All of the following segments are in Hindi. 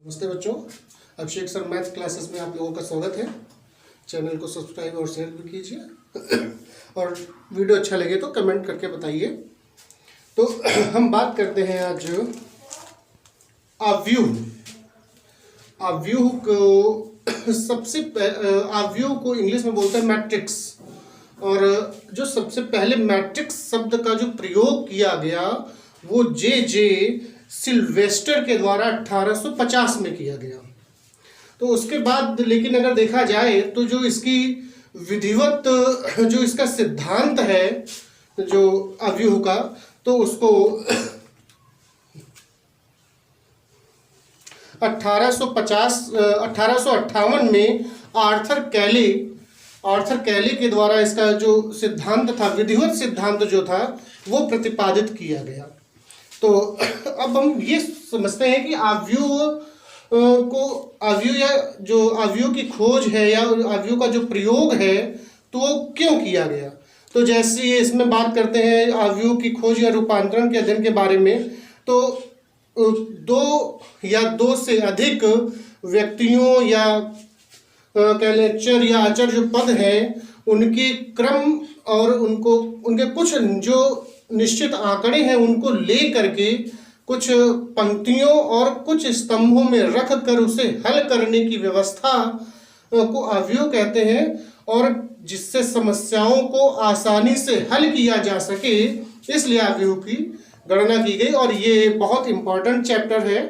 नमस्ते बच्चों, अभिषेक सर मैथ क्लासेस में आप लोगों का स्वागत है। चैनल को सब्सक्राइब और शेयर भी कीजिए और वीडियो अच्छा लगे तो कमेंट करके बताइए। तो हम बात करते हैं आज अव्यूह को। सबसे अव्यूह को इंग्लिश में बोलते हैं मैट्रिक्स, और जो सबसे पहले मैट्रिक्स शब्द का जो प्रयोग किया गया वो जे सिल्वेस्टर के द्वारा 1850 में किया गया। तो उसके बाद लेकिन अगर देखा जाए तो जो इसकी विधिवत जो इसका सिद्धांत है जो अव्यूह का, तो उसको 1858 में आर्थर कैले के द्वारा इसका जो सिद्धांत था, विधिवत सिद्धांत जो था, वो प्रतिपादित किया गया। तो अब हम ये समझते हैं कि अव्यूह की खोज है या अव्यूह का जो प्रयोग है तो वो क्यों किया गया। तो जैसे इसमें बात करते हैं अव्यूह की खोज या रूपांतरण के अध्ययन के बारे में, तो दो से अधिक व्यक्तियों या कह लें चर या अचर जो पद हैं उनके क्रम और उनके कुछ जो निश्चित आंकड़े हैं उनको ले करके कुछ पंक्तियों और कुछ स्तंभों में रख कर उसे हल करने की व्यवस्था को अव्यूह कहते हैं, और जिससे समस्याओं को आसानी से हल किया जा सके, इसलिए अव्यूह की गणना की गई। और ये बहुत इंपॉर्टेंट चैप्टर है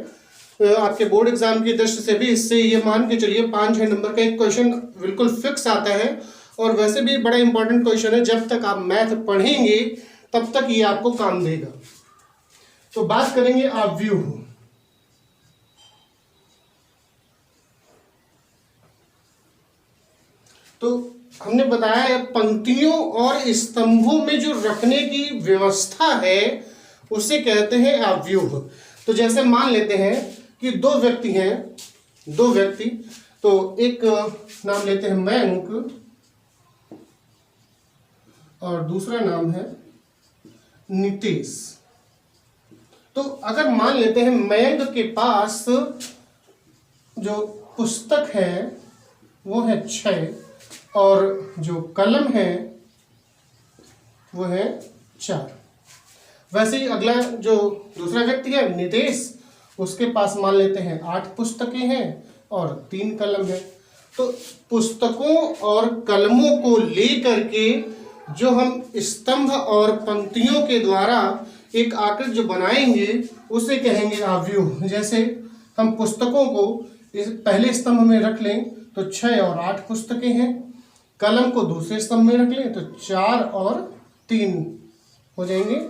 आपके बोर्ड एग्जाम की दृष्टि से भी। इससे ये मान के चलिए 5-6 नंबर का एक क्वेश्चन बिल्कुल फिक्स आता है, और वैसे भी बड़ा इंपॉर्टेंट क्वेश्चन है। जब तक आप मैथ पढ़ेंगे तब तक ये आपको काम देगा। तो बात करेंगे अव्यूह। तो हमने बताया पंक्तियों और स्तंभों में जो रखने की व्यवस्था है उसे कहते हैं अव्यूह। तो जैसे मान लेते हैं कि दो व्यक्ति, तो एक नाम लेते हैं मयंक और दूसरा नाम है नितेश। तो अगर मान लेते हैं मयंक के पास जो पुस्तक है वो है 6 और जो कलम है वो है 4। वैसे ही अगला जो दूसरा व्यक्ति है नितेश, उसके पास मान लेते हैं 8 पुस्तकें हैं और 3 कलम है। तो पुस्तकों और कलमों को लेकर के जो हम स्तंभ और पंक्तियों के द्वारा एक आकृति जो बनाएंगे उसे कहेंगे अव्यूह। जैसे हम पुस्तकों को इस पहले स्तंभ में रख लें तो 6 और 8 पुस्तकें हैं, कलम को दूसरे स्तंभ में रख लें तो 4 और 3 हो जाएंगे।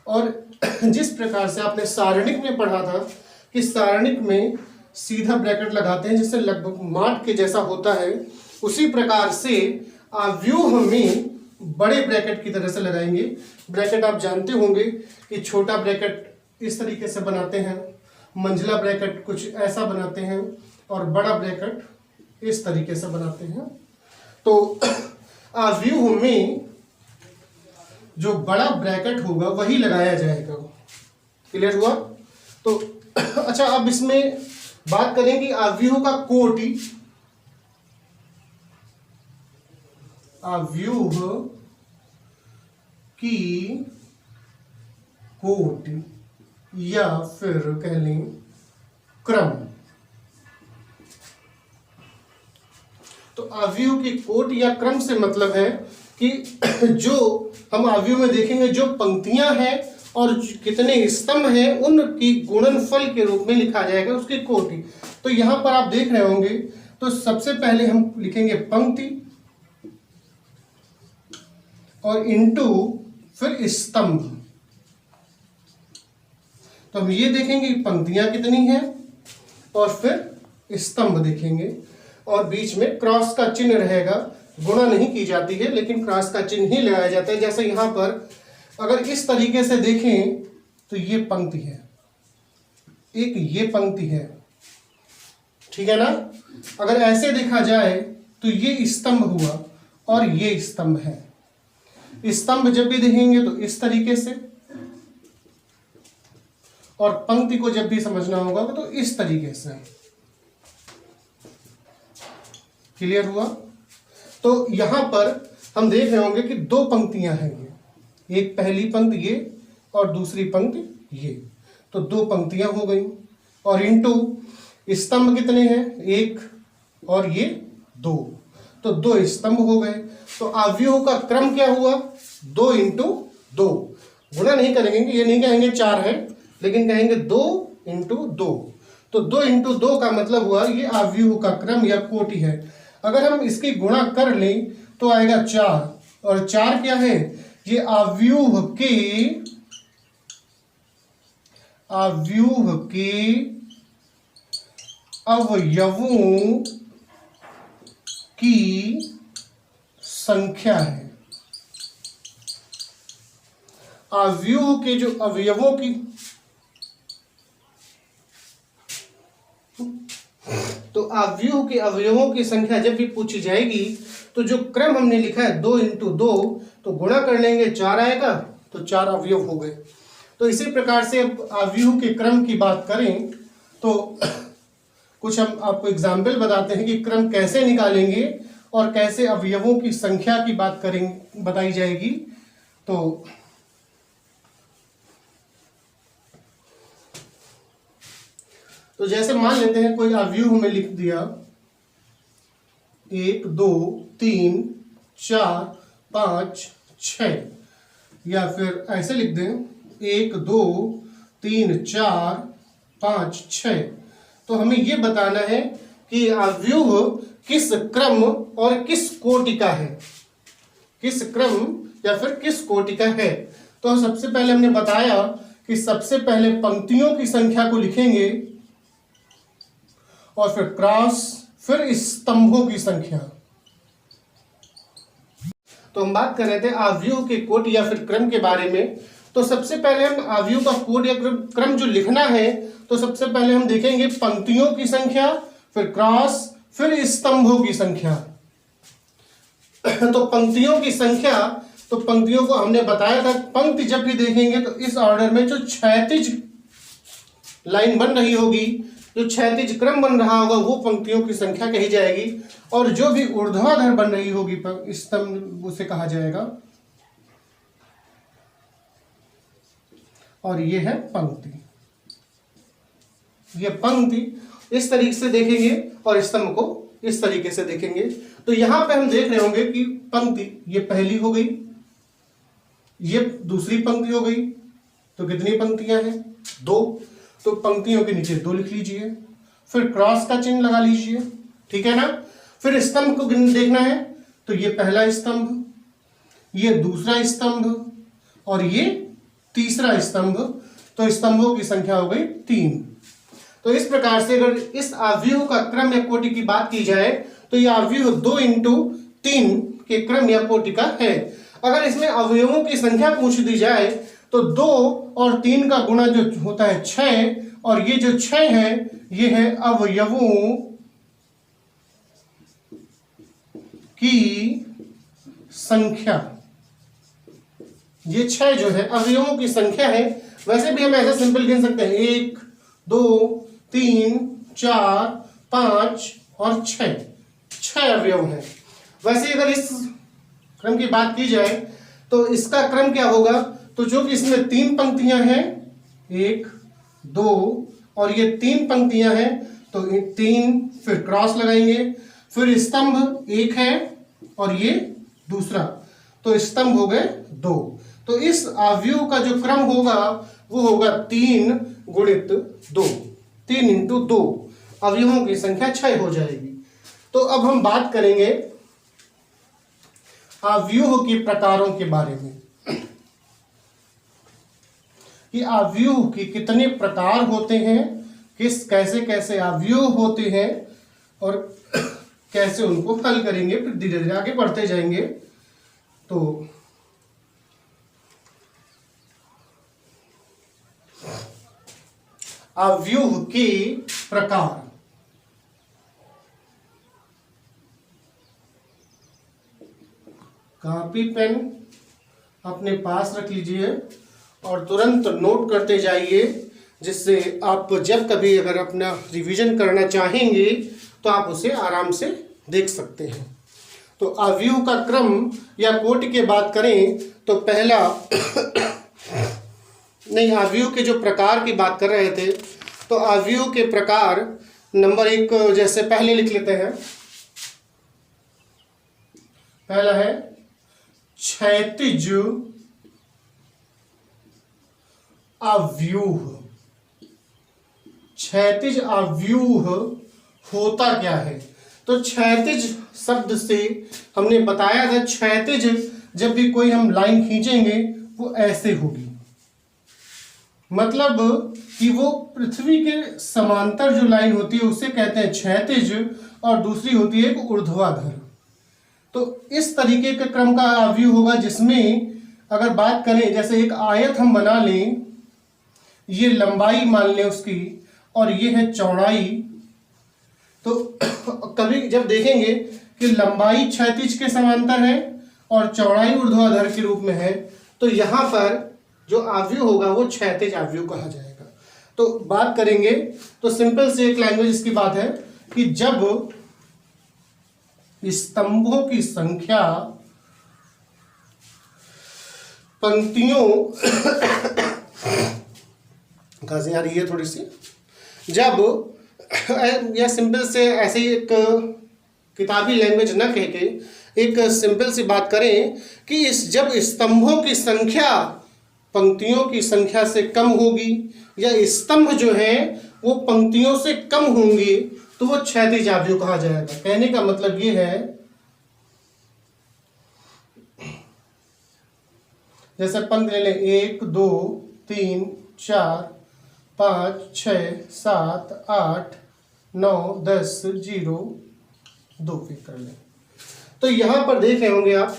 और जिस प्रकार से आपने सारणिक में पढ़ा था कि सारणिक में सीधा ब्रैकेट लगाते हैं जिससे लगभग माठ के जैसा होता है, उसी प्रकार से अव्यूह में बड़े ब्रैकेट की तरह से लगाएंगे। ब्रैकेट आप जानते होंगे कि छोटा ब्रैकेट इस तरीके से बनाते हैं, मंझला ब्रैकेट कुछ ऐसा बनाते हैं और बड़ा ब्रैकेट इस तरीके से बनाते हैं। तो अव्यूह में जो बड़ा ब्रैकेट होगा वही लगाया जाएगा। क्लियर हुआ? तो अच्छा, अब इसमें बात करें कि अव्यूह का कोटि। अव्यूह की कोटि या फिर कह लें क्रम। तो अव्यूह की कोटि या क्रम से मतलब है कि जो हम अव्यूह में देखेंगे जो पंक्तियां हैं और कितने स्तंभ हैं उनकी गुणनफल के रूप में लिखा जाएगा उसकी कोटि। तो यहां पर आप देख रहे होंगे, तो सबसे पहले हम लिखेंगे पंक्ति और इनटू फिर स्तंभ। तो हम ये देखेंगे कि पंक्तियां कितनी हैं और फिर स्तंभ देखेंगे, और बीच में क्रॉस का चिन्ह रहेगा। गुणा नहीं की जाती है लेकिन क्रॉस का चिन्ह ही लगाया जाता है। जैसे यहां पर अगर इस तरीके से देखें तो ये पंक्ति है, एक ये पंक्ति है, ठीक है ना। अगर ऐसे देखा जाए तो ये स्तंभ हुआ और ये स्तंभ है। स्तंभ जब भी देखेंगे तो इस तरीके से, और पंक्ति को जब भी समझना होगा तो इस तरीके से। क्लियर हुआ? तो यहां पर हम देख रहे होंगे कि दो पंक्तियां हैं, ये एक पहली पंक्ति ये और दूसरी पंक्ति ये, तो दो पंक्तियां हो गई। और इनटू स्तंभ कितने हैं? एक और ये दो, तो दो स्तंभ हो गए। तो अवयवों का क्रम क्या हुआ? 2 इंटू 2। गुणा नहीं करेंगे, ये नहीं कहेंगे 4 है, लेकिन कहेंगे 2 इंटू 2। तो 2 इंटू 2 का मतलब हुआ ये अवयव का क्रम या कोटि है। अगर हम इसकी गुणा कर लें तो आएगा 4, और 4 क्या है? ये अवयव के अवयवों की संख्या है। अवयव के जो अवयवों की, तो अवयव के अवयवों की संख्या जब भी पूछी जाएगी तो जो क्रम हमने लिखा है 2 इंटू 2, तो गुणा कर लेंगे 4 आएगा, तो 4 अवयव हो गए। तो इसी प्रकार से अवयव के क्रम की बात करें तो कुछ हम आपको एग्जाम्पल बताते हैं कि क्रम कैसे निकालेंगे और कैसे अवयवों की संख्या की बात करेंगे, बताई जाएगी। तो जैसे मान लेते हैं कोई अवयव हमें लिख दिया 1 2 3 4 5 6, या फिर ऐसे लिख दें 1 2 3 4 5 6। तो हमें ये बताना है कि अवयव किस क्रम और किस कोटि का है, किस क्रम या फिर किस कोटि का है। तो सबसे पहले हमने बताया कि सबसे पहले पंक्तियों की संख्या को लिखेंगे और फिर क्रॉस, फिर स्तंभों की संख्या। तो हम बात कर रहे थे अवयव के कोटि या फिर क्रम के बारे में। तो सबसे पहले हम अवयव का कोड या क्रम जो लिखना है, तो सबसे पहले हम देखेंगे पंक्तियों की संख्या, फिर क्रॉस, फिर स्तंभों की संख्या। तो पंक्तियों की संख्या, तो पंक्तियों को हमने बताया था, पंक्ति जब भी देखेंगे तो इस ऑर्डर में जो क्षैतिज लाइन बन रही होगी, जो क्षैतिज क्रम बन रहा होगा, वो पंक्तियों की संख्या कही जाएगी। और जो भी ऊर्ध्वाधर बन रही होगी स्तंभ, उसे कहा जाएगा। और ये है पंक्ति, ये पंक्ति इस तरीके से देखेंगे और स्तंभ को इस तरीके से देखेंगे। तो यहां पे हम देख रहे होंगे कि पंक्ति ये पहली हो गई, ये दूसरी पंक्ति हो गई। तो कितनी पंक्तियां हैं? 2। तो पंक्तियों के नीचे 2 लिख लीजिए, फिर क्रॉस का चिन्ह लगा लीजिए, ठीक है ना। फिर स्तंभ को देखना है, तो ये पहला स्तंभ, ये दूसरा स्तंभ और ये तीसरा स्तंभ। तो स्तंभों की संख्या हो गई 3। तो इस प्रकार से अगर इस अवयव का क्रम या कोटि की बात की जाए तो यह अवयव 2 इंटू 3 के क्रम या कोटि का है। अगर इसमें अवयवों की संख्या पूछ दी जाए तो 2 और 3 का गुणा जो होता है 6, और ये जो 6 है ये है अवयवों की संख्या। ये 6 जो है अवयवों की संख्या है। वैसे भी हम ऐसा सिंपल गिन सकते हैं 1 2 3 4 5 और 6 अवयव हैं। वैसे अगर इस क्रम की बात की जाए तो इसका क्रम क्या होगा? तो जो कि इसमें 3 पंक्तियां हैं, 1 2 और ये 3 पंक्तियां हैं, तो 3 फिर क्रॉस लगाएंगे, फिर स्तंभ 1 है और ये दूसरा, तो स्तंभ हो गए 2। तो इस अवयव का जो क्रम होगा वो होगा 3 गुणित 2, 3 इंटू 2, अवयवों की संख्या 6 हो जाएगी। तो अब हम बात करेंगे अवयव के प्रकारों के बारे में कि अवयव के कितने प्रकार होते हैं, कैसे कैसे अवयव होते हैं और कैसे उनको हल करेंगे। फिर धीरे धीरे आगे बढ़ते जाएंगे। तो अवयव के प्रकार, कॉपी पेन अपने पास रख लीजिए और तुरंत नोट करते जाइए, जिससे आप जब कभी अगर अपना रिवीजन करना चाहेंगे तो आप उसे आराम से देख सकते हैं। तो अवयव का क्रम या कोटि की बात करें तो पहला नहीं, अवयव के जो प्रकार की बात कर रहे थे, तो अवयव के प्रकार नंबर 1 जैसे पहले लिख लेते हैं। पहला है क्षैतिज अव्यूह। क्षैतिज अव्यूह होता क्या है? तो क्षैतिज शब्द से हमने बताया था, क्षैतिज जब भी कोई हम लाइन खींचेंगे वो ऐसे होगी, मतलब कि वो पृथ्वी के समांतर जो लाइन होती है उसे कहते हैं क्षैतिज, और दूसरी होती है एक ऊर्ध्वाधर। तो इस तरीके का क्रम का अवयव होगा, जिसमें अगर बात करें जैसे एक आयत हम बना लें, ये लंबाई मान लें उसकी और ये है चौड़ाई। तो कभी जब देखेंगे कि लंबाई क्षैतिज के समांतर है और चौड़ाई ऊर्ध्वाधर के रूप में है, तो यहाँ पर जो अवयव होगा वो क्षैतिज अवयव कहा जाएगा। तो बात करेंगे तो सिंपल से एक लैंग्वेज इसकी बात है कि जब स्तंभों की संख्या पंक्तियों कहाँ से आ रही है थोड़ी सी, जब या सिंपल से ऐसे एक किताबी लैंग्वेज न कह के एक सिंपल सी बात करें कि जब स्तंभों की संख्या पंक्तियों की संख्या से कम होगी या स्तंभ जो है वो पंक्तियों से कम होंगे तो वो क्षैतिज अवयव कहा जाएगा। कहने का मतलब ये है, जैसे पंक्ति ले लें 1 2 3 4 5 6 7 8 9 10 0 2 फिर कर लें। तो यहां पर देख रहे होंगे आप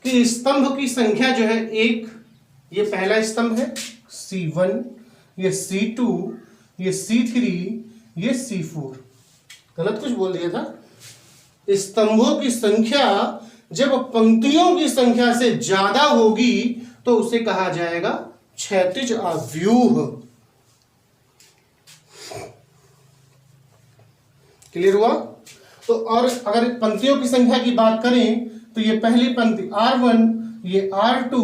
कि स्तंभ की संख्या जो है 1, ये पहला स्तंभ है C1, ये C2, ये C3, ये C4। गलत कुछ बोल दिया था। स्तंभों की संख्या जब पंक्तियों की संख्या से ज्यादा होगी तो उसे कहा जाएगा क्षैतिज अव्यूह। क्लियर हुआ? तो और अगर पंक्तियों की संख्या की बात करें तो ये पहली पंक्ति R1, ये R2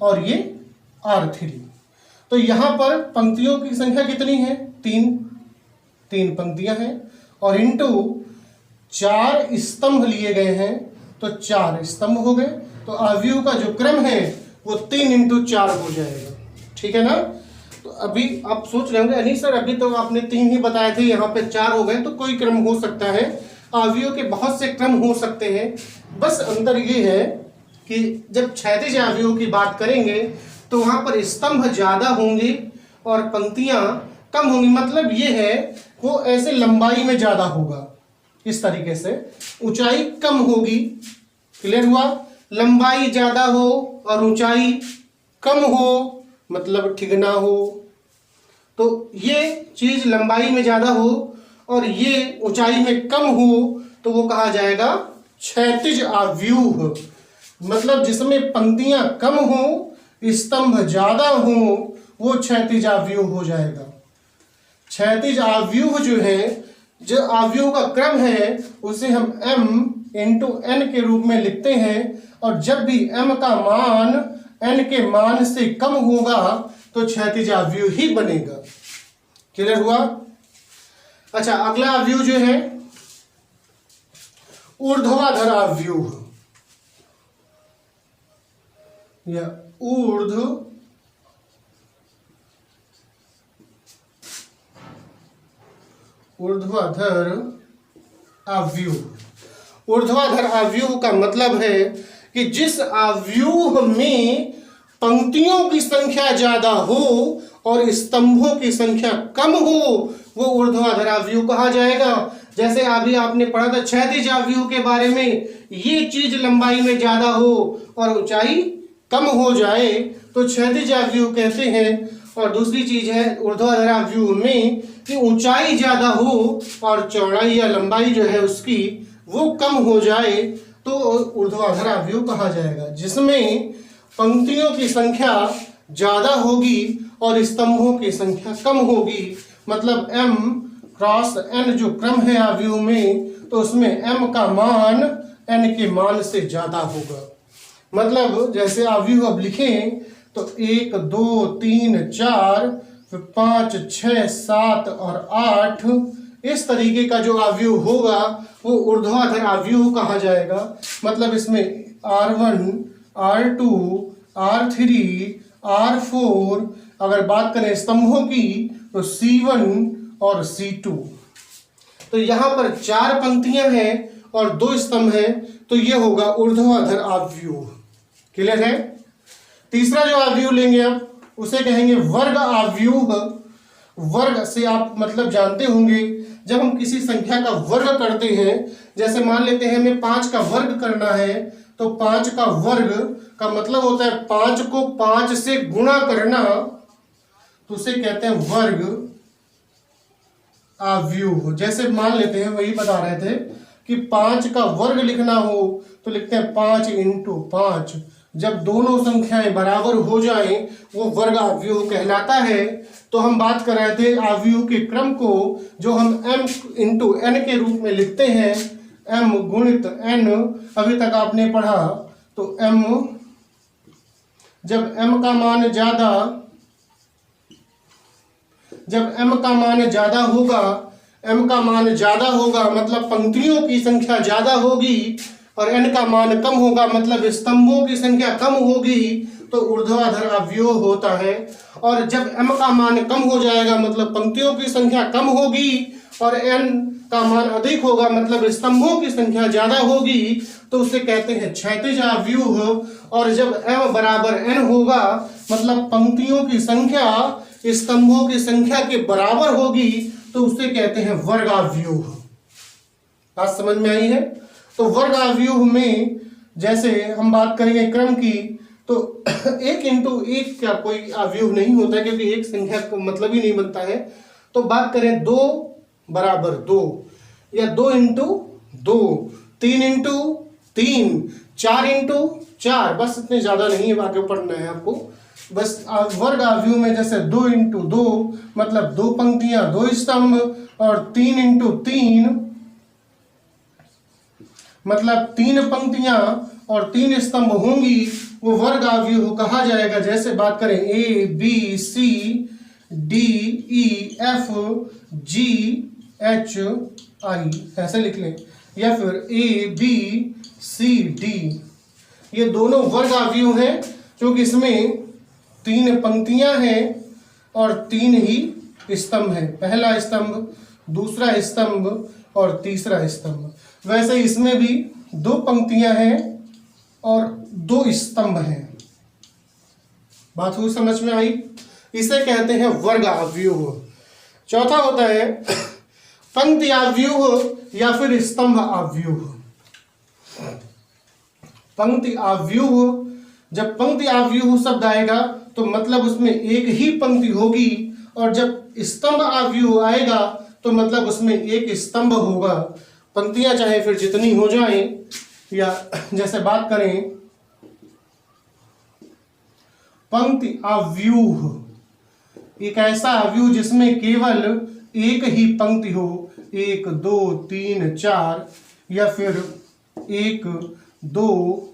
और ये R3। तो यहां पर पंक्तियों की संख्या कितनी है? 3 पंक्तियां हैं और इनटू 4 स्तंभ लिए गए हैं तो 4 स्तंभ हो गए। तो अवयव का जो क्रम है वो 3 × 4 हो जाएगा। ठीक है ना? तो अभी आप सोच रहे होंगे नहीं सर अभी तो आपने 3 ही बताए थे, यहाँ पे 4 हो गए, तो कोई क्रम हो सकता है। अवयव के बहुत से क्रम हो सकते हैं, बस अंतर ये है कि जब क्षैतिज अवयव की बात करेंगे तो वहां पर स्तंभ ज्यादा होंगे और पंक्तियां कम होंगी। मतलब ये है वो ऐसे लंबाई में ज्यादा होगा, इस तरीके से ऊंचाई कम होगी। क्लियर हुआ? लंबाई ज्यादा हो और ऊंचाई कम हो मतलब ठिगना हो। तो ये चीज लंबाई में ज्यादा हो और ये ऊंचाई में कम हो तो वो कहा जाएगा क्षैतिज अव्यूह। मतलब जिसमें पंक्तियां कम हो स्तंभ ज्यादा हो वो क्षैतिज अव्यूह हो जाएगा। क्षैतिज अव्यूह जो है, जो अव्यूह का क्रम है उसे हम m × n के रूप में लिखते हैं और जब भी m का मान n के मान से कम होगा तो क्षैतिज अव्यूह ही बनेगा। क्लियर हुआ? अच्छा, अगला अव्यूह जो है ऊर्ध्वाधर अव्यूह या ऊर्ध्वाधर अव्यूह। ऊर्ध्वाधर अव्यूह का मतलब है कि जिस अव्यूह में पंक्तियों की संख्या ज्यादा हो और स्तंभों की संख्या कम हो वो ऊर्ध्वाधर अव्यूह कहा जाएगा। जैसे अभी आपने पढ़ा था क्षैतिज अव्यूह के बारे में, ये चीज लंबाई में ज्यादा हो और ऊंचाई कम हो जाए तो क्षैतिज अव्यूह कहते हैं। और दूसरी चीज है ऊर्ध्वाधर अव्यूह में कि ऊंचाई ज्यादा हो और चौड़ाई या लंबाई जो है उसकी वो कम हो जाए तो ऊर्ध्वाधर अव्यूह कहा जाएगा, जिसमें पंक्तियों की संख्या ज्यादा होगी और स्तंभों की संख्या कम होगी। मतलब m क्रॉस n जो क्रम है अवयव में, तो उसमें m का मान n के मान से ज्यादा होगा। मतलब जैसे अवयव अब लिखें तो 1 2 3 4 फिर 5 6 7 और 8, इस तरीके का जो अवयव होगा वो ऊर्ध्वाधर अवयव कहा जाएगा। मतलब इसमें R1 R2 R3 R4, अगर बात करें स्तंभों की तो C1 और C2। तो यहाँ पर 4 पंक्तियां हैं और 2 स्तंभ हैं, तो ये होगा ऊर्ध्वाधर अवयव। क्लियर है। तीसरा जो अवयव लेंगे अब उसे कहेंगे वर्ग अवयव। वर्ग से आप मतलब जानते होंगे, जब हम किसी संख्या का वर्ग करते हैं, जैसे मान लेते हैं हमें 5 का वर्ग करना है, तो 5 का वर्ग का मतलब होता है 5 को 5 से गुणा करना, तो उसे कहते हैं वर्ग अवयव। जैसे मान लेते हैं, वही बता रहे थे कि 5 का वर्ग लिखना हो तो लिखते हैं 5 × 5। जब दोनों संख्याएं बराबर हो जाएं वो वर्ग अवयव कहलाता है। तो हम बात कर रहे थे अवयव के क्रम को, जो हम m × n के रूप में लिखते हैं, m गुणित n। अभी तक आपने पढ़ा तो m, जब m का मान ज्यादा होगा, m का मान ज्यादा होगा मतलब पंक्तियों की संख्या ज्यादा होगी, और n का मान कम होगा मतलब स्तंभों की संख्या कम होगी, तो ऊर्ध्वाधर अवयव होता है। और जब m का मान कम हो जाएगा मतलब पंक्तियों की संख्या कम होगी, और n का मान अधिक होगा मतलब स्तंभों की संख्या ज्यादा होगी, तो उसे कहते हैं क्षैतिज अवयव। और जब m बराबर n होगा मतलब पंक्तियों की संख्या स्तंभों की संख्या के बराबर होगी, तो उसे कहते हैं वर्ग अवयव। बात समझ में आई है। तो वर्ग अवयव में जैसे हम बात करेंगे क्रम की, तो 1 × 1 का कोई अवयव नहीं होता है, क्योंकि एक संख्या का मतलब ही नहीं बनता है। तो बात करें 2 बराबर 2, या 2 × 2, 3 × 3, 4 × 4, बस इतने ज्यादा नहीं है, आगे पढ़ना है आपको। बस वर्ग अवयव में जैसे 2 × 2 मतलब 2 पंक्तियां 2 स्तंभ, और 3 × 3 मतलब 3 पंक्तियां और 3 स्तंभ होंगी, वो वर्ग अवयव कहा जाएगा। जैसे बात करें A B C D E F G H I, ऐसे लिख लें, या फिर A B C D, ये दोनों वर्ग अवयव हैं, क्योंकि इसमें 3 पंक्तियां हैं और 3 ही स्तंभ हैं। पहला स्तंभ, दूसरा स्तंभ और तीसरा स्तंभ। वैसे इसमें भी 2 पंक्तियां हैं और 2 स्तंभ हैं। बात हुई समझ में आई। इसे कहते हैं वर्ग अवयव। चौथा होता है पंक्ति अवयव या फिर स्तंभ अवयव। पंक्ति अवयव, जब पंक्ति अवयव शब्द आएगा तो मतलब उसमें एक ही पंक्ति होगी, और जब स्तंभ अवयव आएगा तो मतलब उसमें एक स्तंभ होगा। पंक्तियां चाहे फिर जितनी हो जाएं, या जैसे बात करें पंक्ति अवयव, एक ऐसा अवयव जिसमें केवल एक ही पंक्ति हो, 1 2 3 4, या फिर 1 2,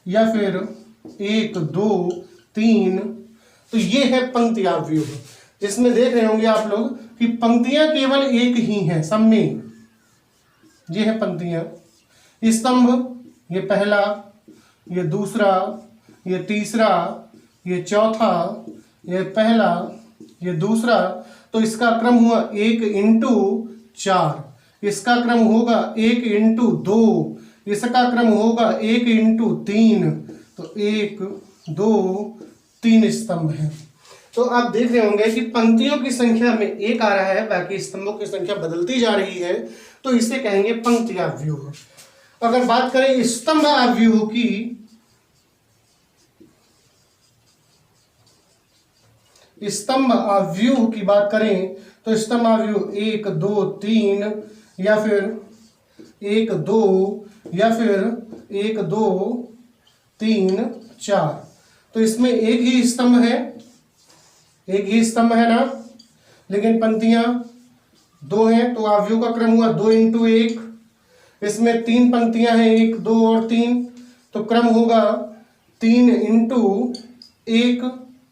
या फिर 1 2 3, तो ये है पंक्ति अवयव। जिसमें देख रहे होंगे आप लोग कि पंक्तियां केवल एक ही हैं सब में। ये है पंक्तियां। स्तंभ, ये पहला, ये दूसरा, ये तीसरा, ये चौथा, ये पहला, ये दूसरा। तो इसका क्रम हुआ 1 × 4, इसका क्रम होगा 1 × 2, इसका क्रम होगा 1 × 3। तो 1 2 3 स्तंभ है। तो आप देख रहे होंगे कि पंक्तियों की संख्या में 1 आ रहा है, बाकी स्तंभों की संख्या बदलती जा रही है, तो इसे कहेंगे पंक्ति अवयव। अगर बात करें स्तंभ अवयव की, स्तंभ अवयव की बात करें तो स्तंभ अवयव 1 2 3, या फिर 1 2, या फिर 1 2 3 4। तो इसमें एक ही स्तंभ है, एक ही स्तंभ है ना, लेकिन पंक्तियां 2 हैं तो अवयव का क्रम हुआ 2 इंटू 1। इसमें 3 पंक्तियां हैं, 1 2 और 3, तो क्रम होगा 3 इंटू 1,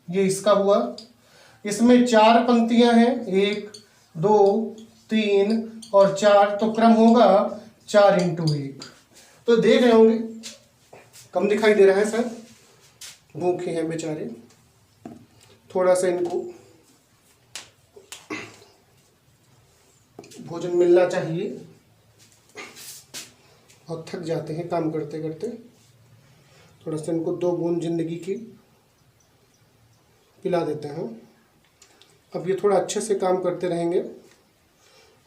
ये इसका हुआ। इसमें 4 पंक्तियां हैं, 1 2 3 और 4, तो क्रम होगा 4 इंटू 1। तो देख रहे होंगे कम दिखाई दे रहा है सर, भूखे हैं बेचारे, थोड़ा सा इनको भोजन मिलना चाहिए और थक जाते हैं काम करते करते। थोड़ा सा इनको 2 बूंद जिंदगी की पिला देते हैं। अब ये थोड़ा अच्छे से काम करते रहेंगे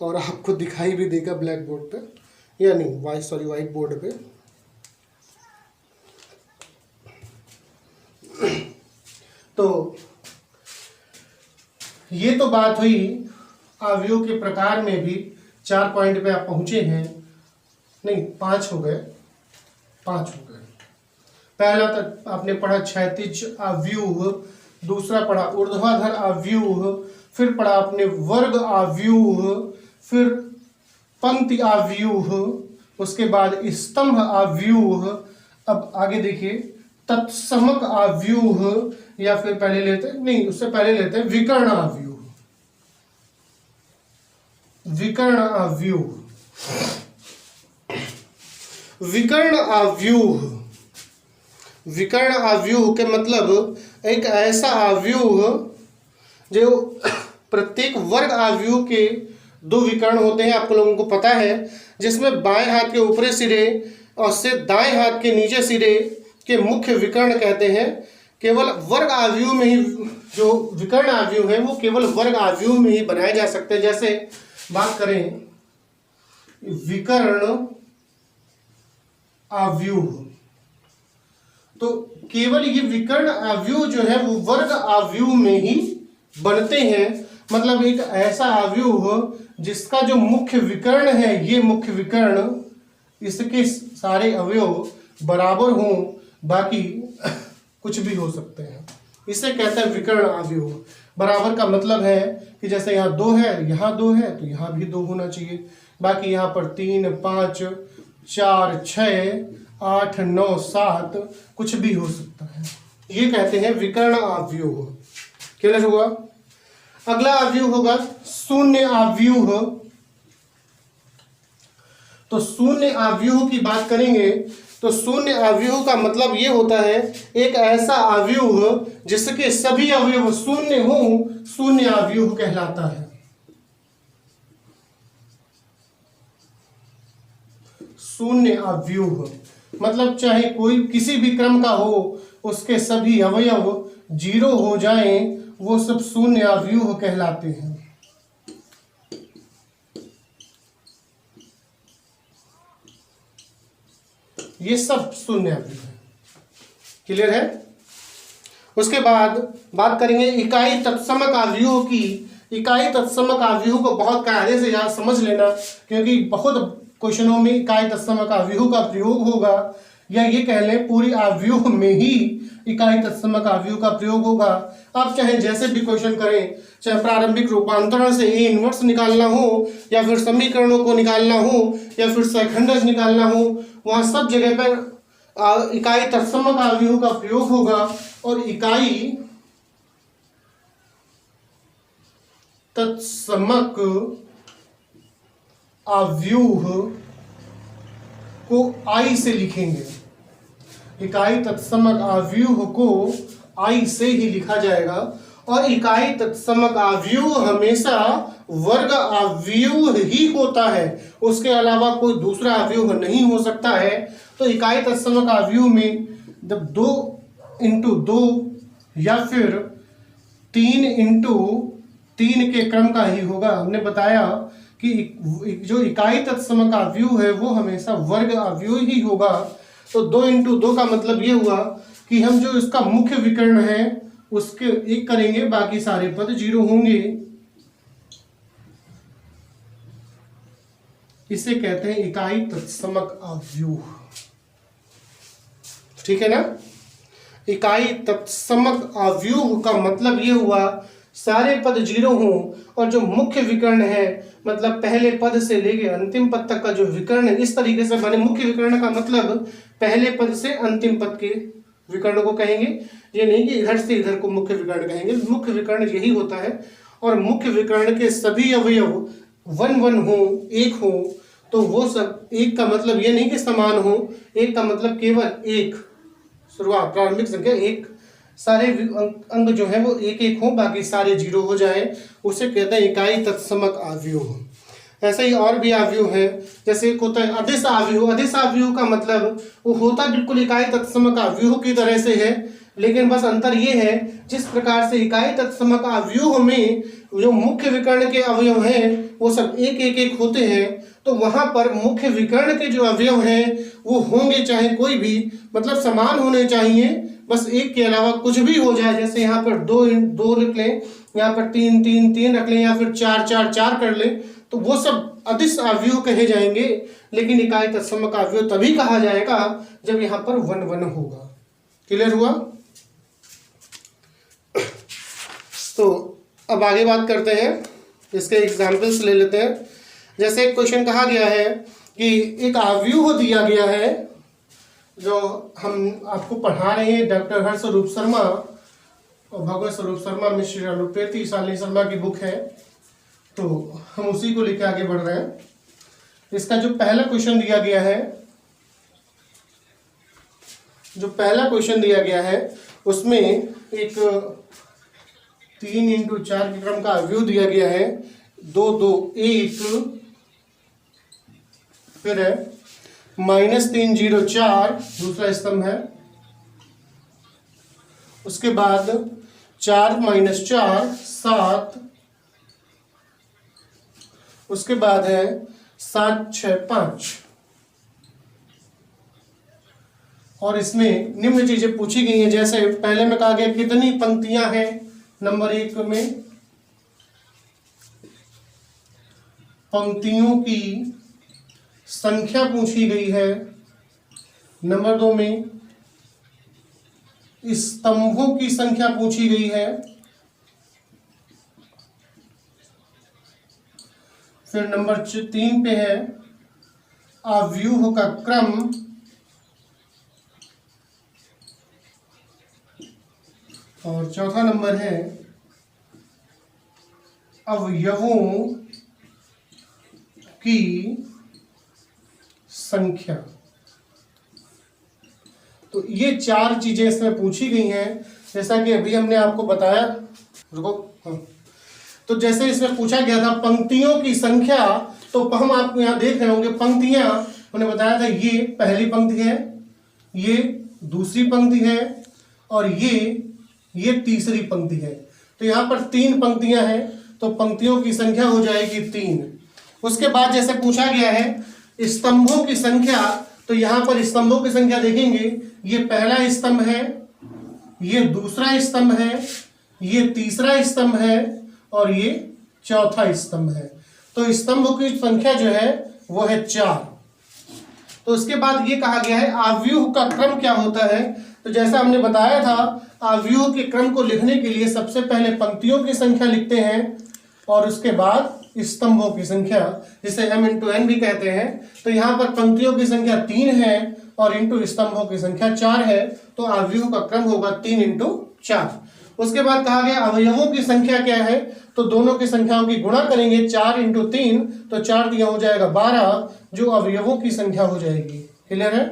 और आपको दिखाई भी देगा ब्लैक बोर्ड पे, या नहीं वाइट बोर्ड पे। तो ये तो बात हुई अवयव के प्रकार में भी 4 पॉइंट पे आप पहुंचे हैं, नहीं 5 हो गए। पहला तक आपने पढ़ा क्षैतिज अवयव, दूसरा पढ़ा ऊर्ध्वाधर अवयव, फिर पढ़ा आपने वर्ग अवयव, फिर पंक्ति अवयव, उसके बाद स्तंभ अवयव। अब आगे देखिए तत्समक अवयव, या फिर पहले लेते नहीं उससे पहले लेते हैं विकर्ण अवयव। विकर्ण अवयव, विकर्ण अवयव, विकर्ण अवयव के मतलब एक ऐसा अवयव जो प्रत्येक वर्ग अवयव के 2 विकर्ण होते हैं, आप लोगों को पता है, जिसमें बाएं हाथ के ऊपरी सिरे और से दाएं हाथ के नीचे सिरे के मुख्य विकर्ण कहते हैं। केवल वर्ग अवयव में ही जो विकर्ण अवयव है वो केवल वर्ग अवयव में ही बनाए जा सकते हैं। जैसे बात करें विकर्ण अवयव, तो केवल ये विकर्ण अवयव जो है वो वर्ग अवयव में ही बनते हैं। मतलब एक ऐसा अवयव जिसका जो मुख्य विकर्ण है, ये मुख्य विकर्ण, इसके सारे अवयव बराबर हों, बाकी कुछ भी हो सकते हैं, इसे कहते हैं विकर्ण अवयव। बराबर का मतलब है कि जैसे यहाँ 2 है, यहाँ 2 है, तो यहाँ भी 2 होना चाहिए। बाकी यहाँ पर 3 5 4 6 8 9 7 कुछ भी हो सकता है, ये कहते हैं विकर्ण अवयव। क्लियर हुआ? अगला अवयव होगा शून्य अवयव। तो शून्य अवयव की बात करेंगे तो शून्य अवयव का मतलब ये होता है एक ऐसा अवयव जिसके सभी अवयव शून्य हो, शून्य अवयव कहलाता है। शून्य अवयव मतलब चाहे कोई किसी भी क्रम का हो, उसके सभी अवयव 0 हो जाएं, वो सब शून्य अवयव कहलाते हैं। ये सब शून्य अवयव है। क्लियर है? उसके बाद बात करेंगे इकाई तत्समक अवयव की। इकाई तत्समक अवयव को बहुत कायदे से याद समझ लेना, क्योंकि बहुत क्वेश्चनों में इकाई तत्समक अवयव का प्रयोग होगा, या ये कह लें पूरी अवयव में ही इकाई तत्समक अवयव का प्रयोग होगा। आप चाहे जैसे भी क्वेश्चन करें, चाहे प्रारंभिक रूपांतरण से ए इनवर्स निकालना हो, या फिर समीकरणों को निकालना हो, या फिर सेकंडर्स निकालना हो, वहाँ सब जगह पर इकाई तत्समक अवयव का प्रयोग होगा। और इकाई तत्समक अवयव को आई से लिखेंगे। इकाई तत्समक अवयव को आई से ही लिखा जाएगा। और इकाई तत्समक अवयव हमेशा वर्ग अवयव ही होता है, उसके अलावा कोई दूसरा अवयव नहीं हो सकता है। तो इकाई तत्समक अवयव में जब 2 इंटू 2 या फिर 3 इंटू 3 के क्रम का ही होगा। हमने बताया कि जो इकाई तत्समक अवयव है वो हमेशा वर्ग अवयव ही होगा। तो 2 इंटू 2 का मतलब ये हुआ कि हम जो इसका मुख्य विकर्ण है उसके 1 करेंगे, बाकी सारे पद 0 होंगे। इसे कहते हैं इकाई तत्समक अवयव। ठीक है ना? इकाई तत्समक अवयव का मतलब ये हुआ सारे पद 0 हों और जो मुख्य विकर्ण है मतलब पहले पद से लेके अंतिम पद तक का जो विकर्ण इस तरीके से बने। मुख्य विकर्ण का मतलब पहले पद से अंतिम पद के विकर्ण को कहेंगे, ये नहीं कि इधर से इधर को मुख्य विकर्ण कहेंगे। मुख्य विकर्ण यही होता है। और मुख्य विकर्ण के सभी अवयव 1 हो, एक हो, तो वो सब एक का मतलब ये नहीं कि समान हो, एक का मतलब केवल एक, शुरुआत प्रारंभिक संख्या एक, सारे अंग जो है वो एक एक हो, बाकी सारे 0 हो जाए, उसे कहते हैं इकाई तत्समक आव्यूह। ऐसे ही और भी आव्यूह है, जैसे एक होता है अदिश आव्यूह। अदिश आव्यूह का मतलब वो होता बिल्कुल इकाई तत्समक आव्यूह की तरह से है, लेकिन बस अंतर ये है जिस प्रकार से इकाई तत्समक आव्यूह में जो मुख्य विकर्ण के अवयव हैं वो सब एक एक एक होते हैं, तो वहां पर मुख्य विकर्ण के जो अवयव हैं वो होंगे चाहे कोई भी, मतलब समान होने चाहिए, बस एक के अलावा कुछ भी हो जाए। जैसे यहाँ पर 2 रख लें, यहाँ पर 3 3 3 रख लें, या फिर 4 4 4 कर लें, तो वो सब अदिश आव्यूह कहे जाएंगे। लेकिन इकाई तत्समक आव्यूह तभी कहा जाएगा जब यहाँ पर 1 1 होगा। क्लियर हुआ? तो अब आगे बात करते हैं, इसके एग्जाम्पल्स ले लेते हैं। जैसे एक क्वेश्चन कहा गया है कि एक आव्यूह दिया गया है, जो हम आपको पढ़ा रहे हैं डॉक्टर हर्ष स्वरूप शर्मा और भगवत स्वरूप शर्मा मिश्र अनुपेती शालिनी शर्मा की बुक है, तो हम उसी को लेकर आगे बढ़ रहे हैं। इसका जो पहला क्वेश्चन दिया गया है, उसमें एक 3 × 4 के क्रम का आव्यूह दिया गया है, 2 2 1, फिर है -3 0 4 दूसरा स्तंभ है, उसके बाद 4 - 4 7, उसके बाद है 7 6 5। और इसमें निम्न चीजें पूछी गई हैं, जैसे पहले में कहा गया कितनी पंक्तियां हैं, नंबर 1 में पंक्तियों की संख्या पूछी गई है, नंबर 2 में स्तंभों की संख्या पूछी गई है, फिर नंबर 3 पे है आव्यूह का क्रम, और चौथा नंबर है अवयवों की संख्या। तो ये 4 चीजें इसमें पूछी गई हैं, जैसा कि अभी हमने आपको बताया। रुको, हाँ। तो जैसे इसमें पूछा गया था पंक्तियों की संख्या, तो हम आपको यहाँ देख रहे होंगे पंक्तियां, उन्हें बताया था ये पहली पंक्ति है, ये दूसरी पंक्ति है, और ये तीसरी पंक्ति है। तो यहाँ पर 3 पंक्तियां हैं, तो पंक्तियों की संख्या हो जाएगी 3। उसके बाद जैसे पूछा गया है स्तंभों की संख्या, तो यहाँ पर स्तंभों की संख्या देखेंगे, ये पहला स्तंभ है, ये दूसरा स्तंभ है, ये तीसरा स्तंभ है, और ये चौथा स्तंभ है। तो स्तंभों की संख्या जो है वो है 4। तो उसके बाद ये कहा गया है आव्यूह का क्रम क्या होता है। तो जैसा हमने बताया था, आव्यूह के क्रम को लिखने के लिए सबसे पहले पंक्तियों की संख्या लिखते हैं और उसके बाद स्तंभों की संख्या, जिसे m × n भी कहते हैं। तो यहाँ पर पंक्तियों की संख्या 3 है और इंटू स्तंभों की संख्या 4 है, तो आव्यूह का क्रम होगा 3 × 4। उसके बाद कहा गया अवयवों की संख्या क्या है, तो दोनों की संख्याओं की गुणा करेंगे, 4 × 3, तो 4 दिया हो जाएगा 12, जो अवयवों की संख्या हो जाएगी। क्लियर है?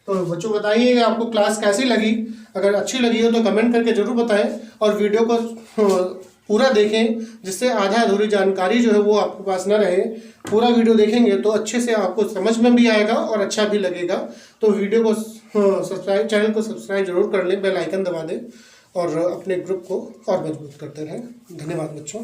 तो बच्चों बताइएगा आपको क्लास कैसी लगी। अगर अच्छी लगी हो तो कमेंट करके जरूर बताएं, और वीडियो को पूरा देखें, जिससे आधा अधूरी जानकारी जो है वो आपके पास न रहे। पूरा वीडियो देखेंगे तो अच्छे से आपको समझ में भी आएगा और अच्छा भी लगेगा। तो वीडियो को चैनल को सब्सक्राइब जरूर कर लें, बेल आइकन दबा दें और अपने ग्रुप को और मजबूत करते रहें। धन्यवाद बच्चों।